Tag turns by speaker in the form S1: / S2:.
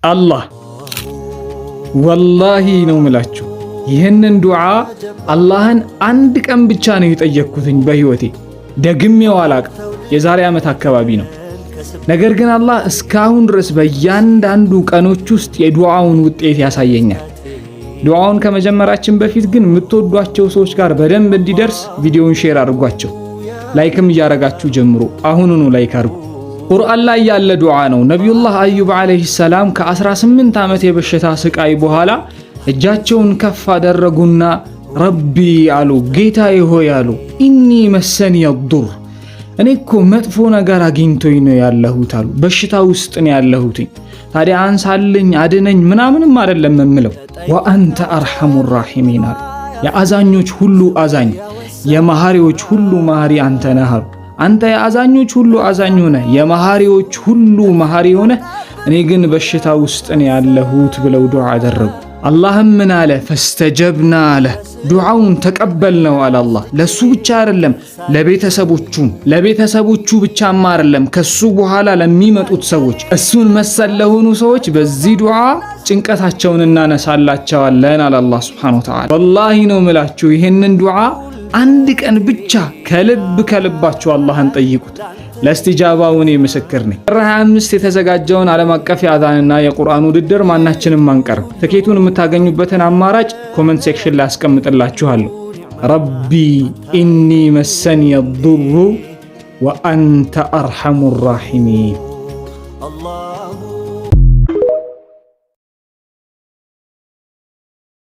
S1: አላህ ወላሂ ነው ምላችሁ ይህንን ዱዓ አላህን አንድ ቀን ብቻ ነው የጠየቅኩትኝ በህይወቴ ደግሜው አላቅም። የዛሬ ዓመት አካባቢ ነው። ነገር ግን አላህ እስካሁን ድረስ በእያንዳንዱ ቀኖች ውስጥ የዱዓውን ውጤት ያሳየኛል። ዱዓውን ከመጀመራችን በፊት ግን የምትወዷቸው ሰዎች ጋር በደንብ እንዲደርስ ቪዲዮውን ሼር አድርጓቸው። ላይክም እያረጋችሁ ጀምሮ አሁኑኑ ላይክ አድርጉ። ቁርአን ላይ ያለ ዱዓ ነው። ነቢዩላህ አዩብ አለይሂ ሰላም ከ18 ዓመት የበሽታ ስቃይ በኋላ እጃቸውን ከፍ አደረጉና ረቢ አሉ፣ ጌታዬ ሆይ አሉ፣ ኢኒ መሰኒ የዱር እኔ እኮ መጥፎ ነገር አግኝቶኝ ነው ያለሁት አሉ። በሽታ ውስጥ ነው ያለሁት። ታዲያ አንሳልኝ አድነኝ ምናምንም አይደለም የምለው። ወአንተ አርሐሙ ራሒሚን አሉ። የአዛኞች ሁሉ አዛኝ የመሐሪዎች ሁሉ መሐሪ አንተ ነህ አሉ። አንተ የአዛኞች ሁሉ አዛኝ ሆነ የመሐሪዎች ሁሉ መሐሪ ሆነ እኔ ግን በሽታ ውስጥ ነው ያለሁት ብለው ዱዓ አደረጉ። አላህም ምን አለ? ፈስተጀብና አለ፣ ዱዓውን ተቀበልነው አለ አላህ። ለሱ ብቻ አይደለም ለቤተሰቦቹ ብቻማ አይደለም፣ ከሱ በኋላ ለሚመጡት ሰዎች እሱን መሰል ለሆኑ ሰዎች በዚህ ዱዓ ጭንቀታቸውን እናነሳላቸዋለን አለ አላህ ሱብሓነሁ ወተዓላ። ወላሂ ነው ምላችሁ ይህንን ዱዓ አንድ ቀን ብቻ ከልባችሁ አላህን ጠይቁት። ለእስቲጃባው እኔ ምስክር ነኝ። ጥር 25 የተዘጋጀውን ዓለም አቀፍ የአዛንና የቁርአን ውድድር ማናችንም አንቀርም። ትኬቱን የምታገኙበትን አማራጭ ኮመንት ሴክሽን ላይ አስቀምጥላችኋለሁ። ረቢ ኢኒ መሰኒ የዱሩ ወአንተ አርሐሙ ራሒሚን።